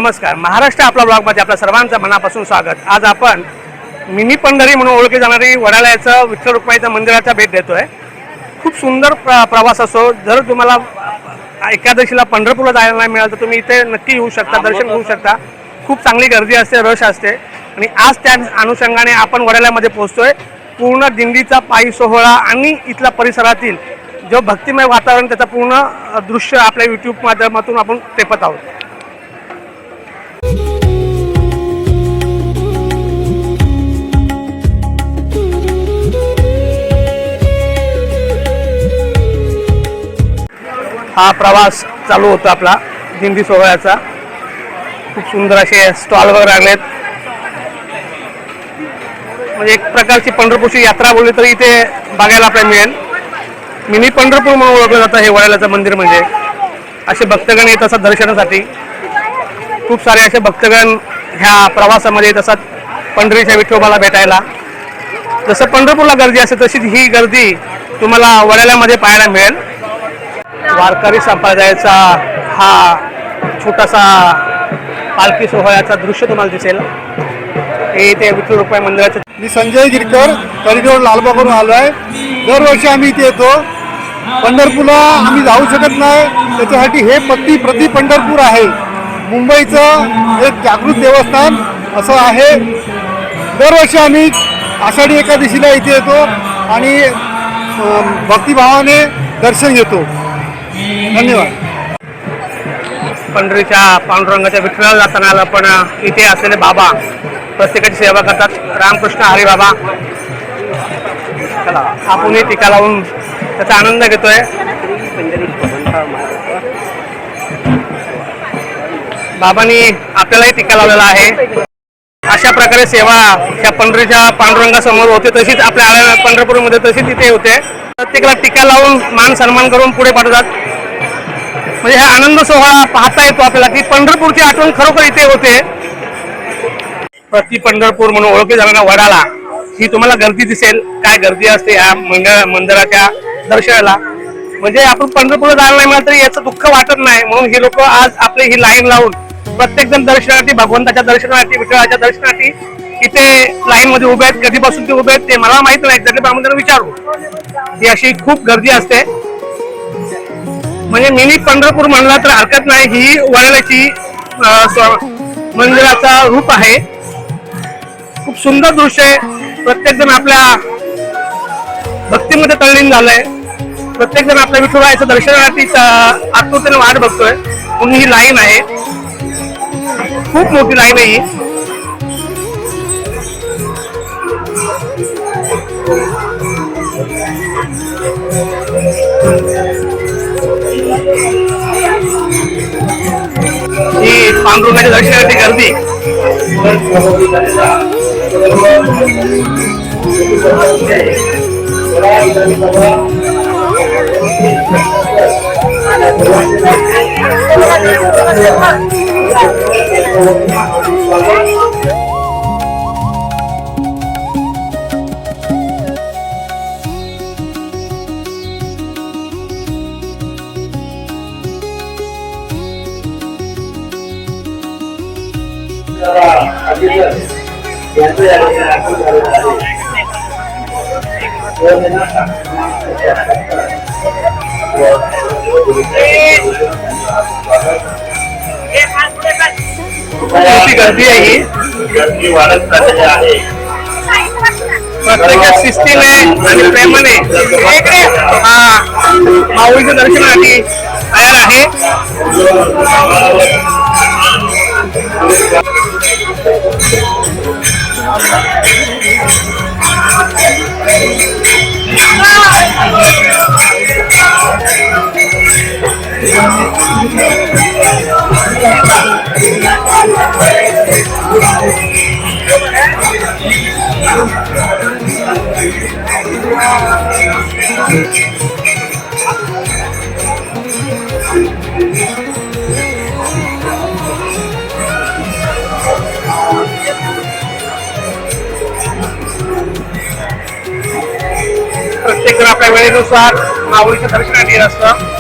नमस्कार. महाराष्ट्र आपला ब्लॉगमध्ये आपल्या सर्वांचं मनापासून स्वागत. आज आपण मिनी पंढरी म्हणून ओळखली जाणारी वडाळा याचं विठ्ठल रुक्माईच्या मंदिराचा भेट देतोय. खूप सुंदर प्रवास असो. जर तुम्हाला एकादशीला पंढरपूरला जायला नाही मिळालं तर तुम्ही इथे नक्की येऊ शकता, दर्शन घेऊ शकता. खूप चांगली गर्दी असते, रश असते. आणि आज त्या अनुषंगाने आपण वडाळ्यामध्ये पोहोचतोय. पूर्ण दिंडीचा पायी सोहळा आणि इथल्या परिसरातील जो भक्तिमय वातावरण त्याचं पूर्ण दृश्य आपल्या यूट्यूब माध्यमातून आपण टेपत आहोत. हा प्रवास चालू होता आपला दिंडी सोहळ्याचा. खूप सुंदर असे स्टॉल वगैरे लागलेत. म्हणजे एक प्रकारची पंढरपूरची यात्रा बोलली तरी इथे बघायला आपल्याला मिळेल. मिनी पंढरपूर म्हणून ओळखलं जातं हे वडाळ्याचं मंदिर. म्हणजे असे भक्तगण येत असतात दर्शनासाठी. खूप सारे असे भक्तगण ह्या प्रवासामध्ये येत असतात पंढरीच्या विठोबाला भेटायला. जसं पंढरपूरला गर्दी असते तशीच ही गर्दी तुम्हाला वडाळ्यामध्ये पाहायला मिळेल. वारकरी संप्रदायाचा हा छोटासा पालखी सोहळ्याचा दृश्य तुम्हाला दिसेल. हे ते विठ्ठल रुक्माई मंदिराचं. मी संजय गिरकर, कॉरिडोर लालबागवरून आलो आहे. दरवर्षी आम्ही इथे येतो. पंढरपूरला आम्ही जाऊ शकत नाही, त्याच्यासाठी हे प्रति पंढरपूर आहे. मुंबईचं एक जागृत देवस्थान असं आहे. दरवर्षी आम्ही आषाढी एकादशीला इथे येतो आणि भक्तिभावाने दर्शन घेतो. धन्यवाद. पंढरीच्या पांडुरंगाच्या विठ्ठलाला जाताना आला, पण इथे असलेले बाबा प्रत्येकाची सेवा करतात. रामकृष्ण हरी बाबा. चला आपणही टीका लावून त्याचा आनंद घेतोय. बाबांनी आपल्यालाही टीका लावलेला आहे. अशा प्रकारे सेवा ह्या पंढरीच्या पांडुरंगासमोर होते, तशीच आपल्या पंढरपूरमध्ये तशीच इथे होते. प्रत्येकाला टीका लावून मान सन्मान करून पुढे पाठवतात. म्हणजे हा आनंद सोहळा पाहता येतो आपल्याला की पंढरपूरची आठवण खरोखर इथे होते. प्रति पंढरपूर म्हणून ओळखली जाणारा वडाळा ही तुम्हाला गर्दी दिसेल. काय गर्दी असते या मंदिराच्या दर्शनाला. म्हणजे आपण पंढरपूरला जायला नाही मिळालं तरी याचं दुःख वाटत नाही. म्हणून हे लोक आज आपली ही लाईन लावून प्रत्येक जण दर्शनासाठी, भगवंताच्या दर्शनासाठी, विठ्ठलाच्या दर्शनासाठी इथे लाईन मध्ये उभे आहेत. कधीपासून ते उभे आहेत ते मला माहित नाही, एक्झॅक्टली आपण त्यांना विचारू. ही अशी खूप गर्दी असते. म्हणजे मिनी पंढरपूर म्हणला तर हरकत नाही. ही वडाळ्याची मंदिराचा रूप आहे. खूप सुंदर दृश्य आहे. प्रत्येक जण आपल्या भक्तीमध्ये तल्लीन झालंय. प्रत्येक जण आपल्या विठुरायाच्या दर्शनासाठी आतुरतेने वाट बघतोय. म्हणून ही लाईन आहे, खूप मोठी लाईन आहे ही. ही पांडुरंगाच्या दर्शनासाठी गर्दी. गर्दी आहे ही. प्रत्येक शिस्तीने आणि प्रेमाने माऊलीच्या दर्शनासाठी तयार आहे. प्रत्येक जण आपल्या वेळेनुसार माऊलीच्या दर्शनासाठी येत असतं.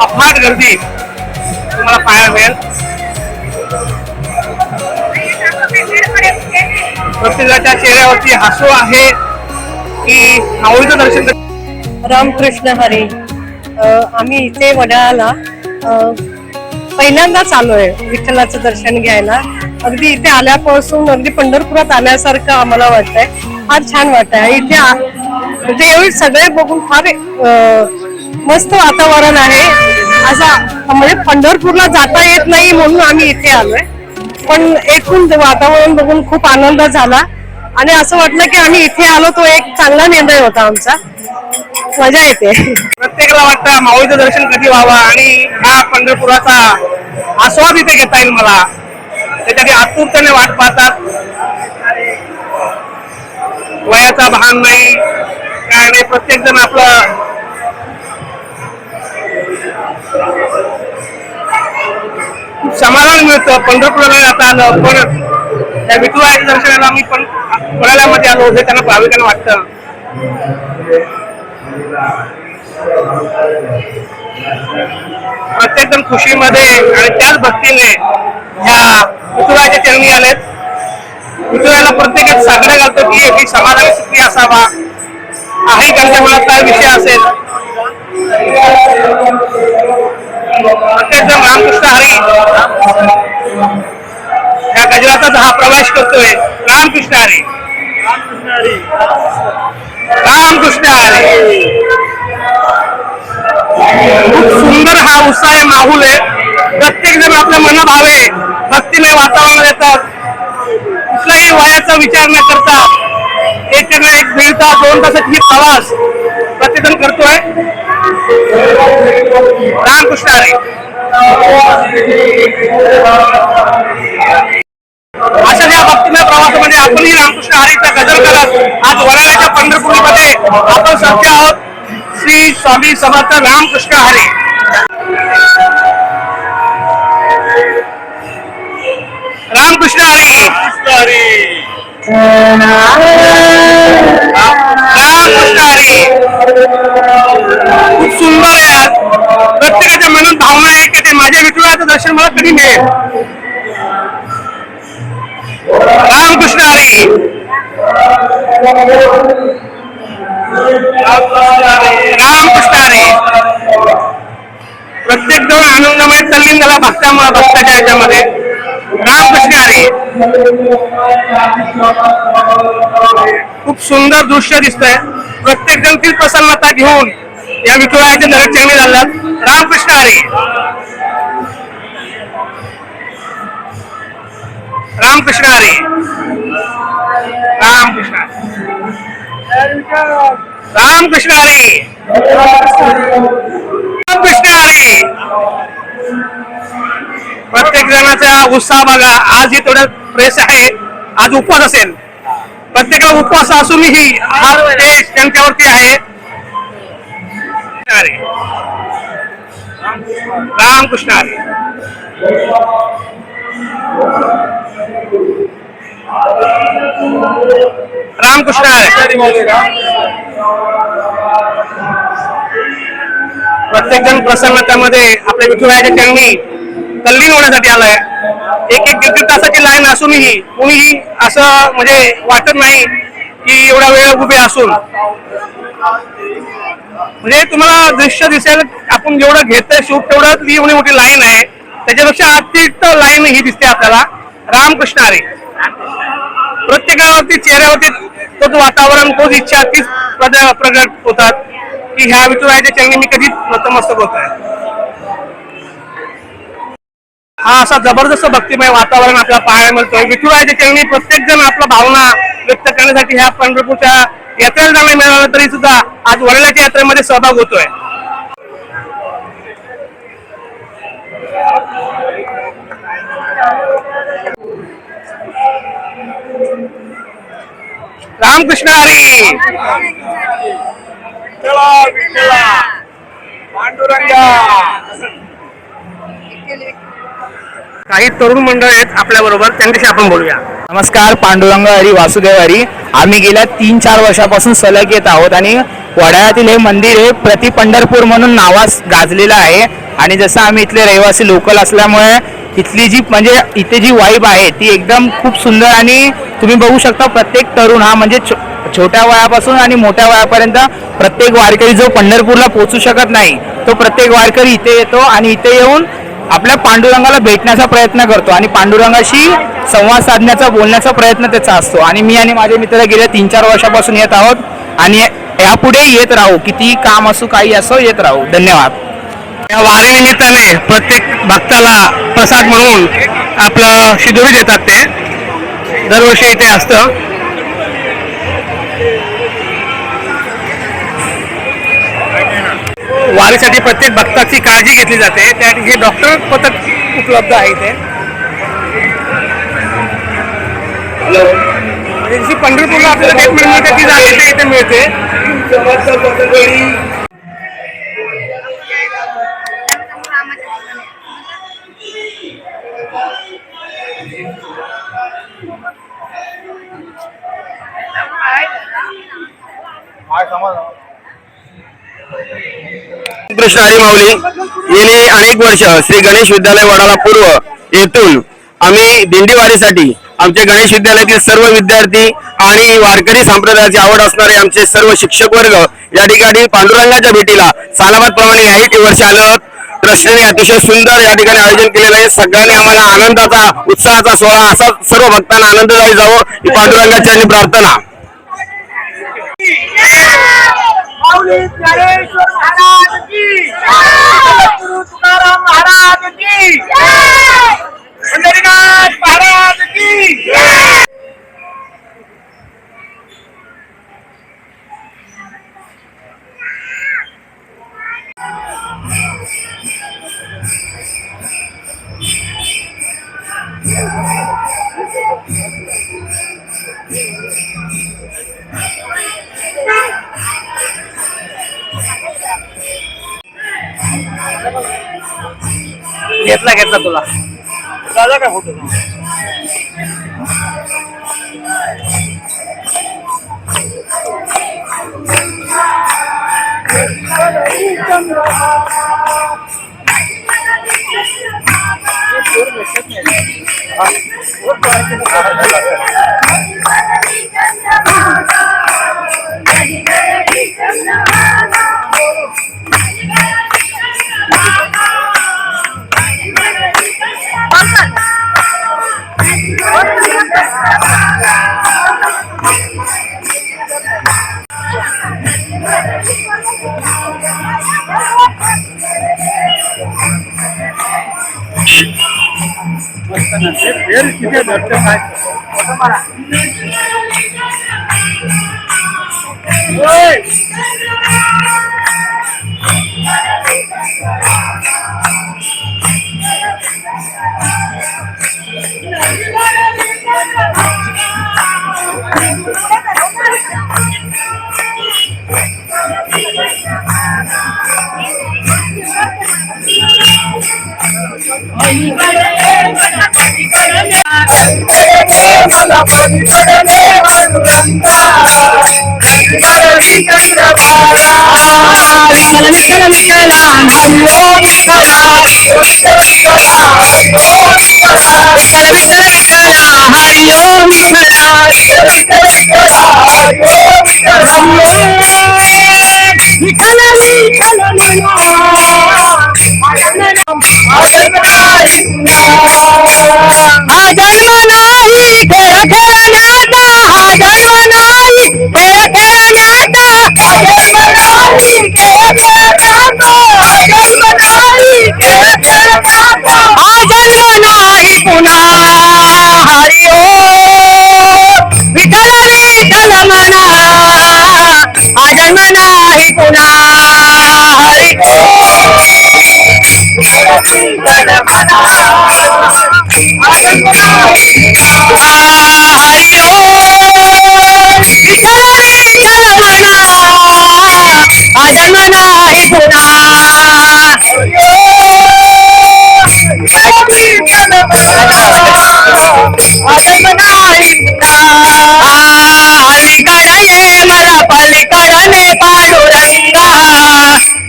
अफाट गर्दी तुम्हाला पाहायला मिळेल. प्रत्येकाच्या चेहऱ्यावरती हसू आहे की माऊलीचं दर्शन रामकृष्ण हरी. आम्ही इथे वडाळ्याला पहिल्यांदाच आलोय विठ्ठलाचं दर्शन घ्यायला. अगदी इथे आल्यापासून अगदी पंढरपुरात आल्यासारखं आम्हाला वाटतंय. फार छान वाटतंय इथे म्हणजे एवढे सगळे बघून फार मस्त वातावरण आहे. असा म्हणजे पंढरपूरला जाता येत नाही म्हणून आम्ही इथे आलोय, पण एकूण वातावरण बघून खूप आनंद झाला आणि असं वाटलं की आम्ही इथे आलो तो एक चांगला निर्णय होता आमचा. मजा येते. प्रत्येकाला वाटतं माऊलीचं दर्शन कधी व्हावं आणि हा पंढरपुराचा आस्वाद इथे घेता येईल मला, त्याच्यासाठी आतुरतेने वाट पाहतात. वयाचा भान नाही काय नाही, प्रत्येक जण आपलं खूप समाधान मिळतं पंढरपुराला जाता आलं. पण त्या विठुरायाच्या दर्शनाला मी पण वडाळ्यामध्ये आलो हे त्यांना भाविकांना वाटतं. प्रत्येक जण खुशीमध्ये आणि त्याच भक्तीने ह्या विठुरायाच्या चरणी आलेत. विठुरायाला प्रत्येक साकडे घालतो की मी समाधानी सुखी असावा. आहे त्यांच्या मनात काय विषय असेल प्रत्येक जण रामकृष्ण हरी ह्या गजराचा हा प्रवेश करतोय. रामकृष्ण हरी रामकृष्ण हरी. खूप सुंदर हा उत्साह माहोल आहे. प्रत्येक जण आपल्या मनभावे भक्तीने वातावरण येतात. कुठल्याही वयाचा विचार न करता एक दीड तास 2 तासाची ही प्रवास प्रत्येकजण करतोय. रामकृष्ण हरी. अशा या भक्तीमय प्रवासामध्ये आपणही रामकृष्ण हरीचा गजर करत आज वडाळ्याच्या पंढरपूरमध्ये आपण सध्या आहोत. श्री स्वामी समर्थ रामकृष्ण हरी. रामकृष्ण हरी. रामकृष्ण हरी. खूप सुंदर आहे. आज प्रत्येकाच्या मनात भावना आहे की ते माझ्या विठुरायाचं दर्शन मला कधी मिळेल. रामकृष्ण हरी. रामकृष्ण हरी. प्रत्येक जण आनंदमय तल्लीन झाला भक्ताच्या याच्यामध्ये. रामकृष्ण हरी. खूप सुंदर दृश्य दिसतंय. प्रत्येक जण ती प्रसन्नता घेऊन या विठुरायाच्या चरणी झाल्यात. रामकृष्ण हरी. रामकृष्ण हरी. रामकृष्ण रामकृष्ण हरी. रामकृष्ण हरी. प्रत्येक जणाचा उत्साह बघा. आज ही थोडं प्रेस आहे. आज उपवास असेल. प्रत्येकाला उपवास असूनही हा देश त्यांच्यावरती आहे. रामकृष्ण हरी. रामकृष्ण हरी. प्रत्येक जण प्रसन्नतेमध्ये आपल्या विठुरायाच्या चरणी तल्लीन होण्यासाठी आलाय. एक दीड तासाची लाईन असूनही कोणीही असं म्हणजे वाटत नाही की एवढा वेळ उभे असून. म्हणजे तुम्हाला दृश्य दिसेल आपण जेवढं घेतोय शूट तेवढं एवढी मोठी लाईन आहे. त्याच्यापेक्षा अतिरिक्त लाईन ही दिसते आपल्याला. रामकृष्ण हरी. प्रत्येकावरती चेहऱ्यावरती तोच वातावरण तोच इच्छा तीच प्रगट होतात की ह्या विठुरायाच्या चरणी मी कधी नतमस्तक होत आहे. हा असा जबरदस्त भक्तिमय वातावरण आपल्याला पाहायला मिळतोय. विठुरायाच्या चरणी प्रत्येक जण आपल्या भावना व्यक्त करण्यासाठी ह्या पंढरपूरच्या यात्रेला जाणं मिळालं तरी सुद्धा आज वडाळ्याच्या यात्रेमध्ये सहभाग होतोय. रामकृष्ण हरी. काही तरुण मंडळ आहेत आपल्या बरोबर, त्यांच्याशी आपण बोलूया. नमस्कार. पांडुरंग हरी वासुदेव हरी. आम्ही गेल्या 3-4 वर्षापासून सलग येत आहोत आणि वडाळ्यातील हे मंदिर हे प्रति पंढरपूर म्हणून नावास गाजलेलं आहे. आणि जसं आम्ही इथले रहिवासी लोकल असल्यामुळे इथली जी म्हणजे इथे जी वाईब आहे ती एकदम खूप सुंदर आणि तुम्ही बघू शकता प्रत्येक तरुण हा म्हणजे छोट्या वयापासून आणि मोठ्या वयापर्यंत प्रत्येक वारकरी जो पंढरपूरला पोहोचू शकत नाही तो प्रत्येक वारकरी इथे येतो आणि इथे येऊन आपल्या पांडुरंगाला भेटण्याचा प्रयत्न करतो आणि पांडुरंगाशी संवाद साधण्याचा बोलण्याचा प्रयत्न त्याचा असतो. आणि मी आणि माझे मित्र गेले 3-4 वर्षापासून येत आहोत आणि यापुढे येत राहू. किती काम असो काही असो येत राहू. धन्यवाद. या वारीनिमित्ताने प्रत्येक भक्ताला प्रसाद म्हणून आपलं शिदोरी देतात. ते दरवर्षी इथे असतं. वारीसाठी प्रत्येक भक्ताची काळजी घेतली जाते. त्यासाठी हे डॉक्टर पथक उपलब्ध आहे इथे. जशी पंढरपूरला आपल्याला ट्रीटमेंट मिळते ती जागे ते इथे मिळते. कृष्ण हरी माऊली गेली अनेक वर्ष श्री गणेश विद्यालय वडाला पूर्व येथून आम्ही दिंडीवारीसाठी आमचे गणेश विद्यालयातील सर्व विद्यार्थी आणि वारकरी संप्रदायाची आवड असणारे आमचे सर्व शिक्षक वर्ग या ठिकाणी पांडुरंगाच्या भेटीला सालाबादप्रमाणे याही वर्षी आलो. ट्रस्टीने अतिशय सुंदर या ठिकाणी आयोजन केलेलं आहे. सगळ्यांनी आम्हाला आनंदाचा उत्साहाचा सोहळा असा सर्व भक्तांना आनंददायी जावो ही पांडुरंगाची आणि प्रार्थना. ज्ञानेश्वर महाराज की गुरु तुकाराम महाराज की पंढरीनाथ महाराज की. घेतला तुला दादा काय फोटो.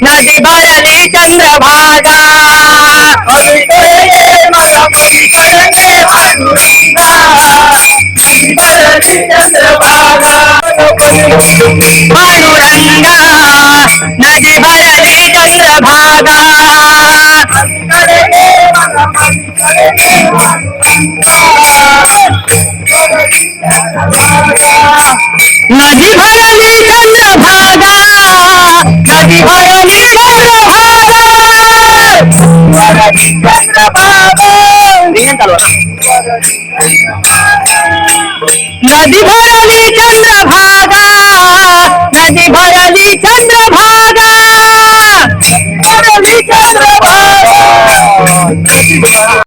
नदी भरली चंद्रभागा पांडुरंगा नदी भरली चंद्रभागा नदी भरली चंद्रभागा नदी भरली नदी भरली चंद्रभागा नदी भरली चंद्रभागा भरली चंद्रभागा.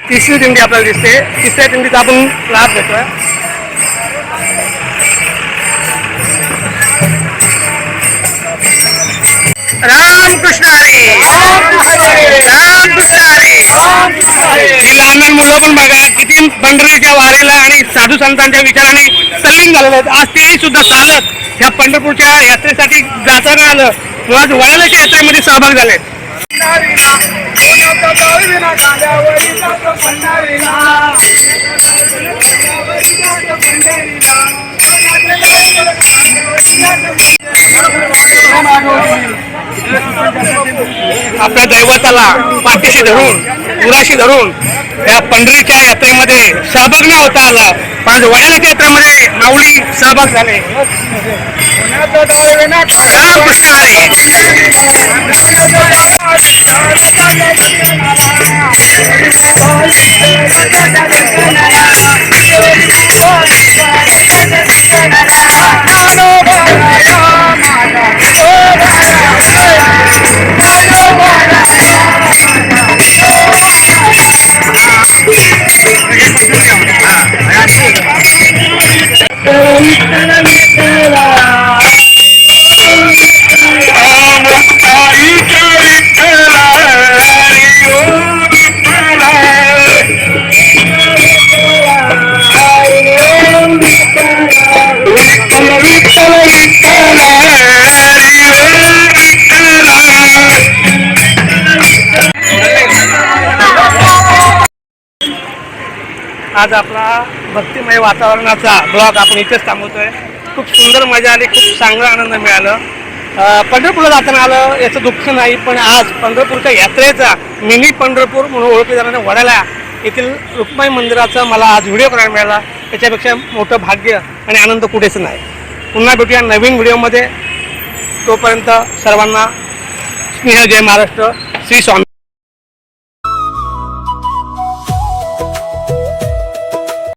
तिसरी दिंडी आपल्याला दिसते. तिसऱ्या दिंडीचा आपण लाभ घेतोय. रामकृष्ण हरी. रामकृष्ण हरी. ही लहान मुलं पण बघा किती पंढरीच्या वारीला आणि साधू संतांच्या विचाराने तल्लीन झालेले आहेत. आज तेही सुद्धा चालत ह्या पंढरपूरच्या यात्रेसाठी जाताना आलं किंवा आज वळाल्याच्या यात्रेमध्ये सहभाग झाले. आपल्या दैवताला पाठीशी धरून उराशी धरून या पंढरीच्या यात्रेमध्ये सहभाग न होता आला, पण आज वडाल्याच्या यात्रेमध्ये माऊली सहभाग झाले. रामकृष्ण हरी. आज आपला भक्तिमय वातावरणाचा ब्लॉग आपण इथेच थांबवतोय. खूप सुंदर मजा आली, खूप चांगला आनंद मिळाला. पंढरपूरला जाताना आलं याचं दुःख नाही, पण आज पंढरपूरच्या यात्रेचा मिनी पंढरपूर म्हणून ओळखले जाणाऱ्या वडाला येथील रुक्माई मंदिराचा मला आज व्हिडिओ करायला मिळाला. त्याच्यापेक्षा मोठं भाग्य आणि आनंद कुठेच नाही. पुन्हा भेटूया नवीन व्हिडिओमध्ये. तोपर्यंत सर्वांना स्नेह जय महाराष्ट्र. श्री स्वामी.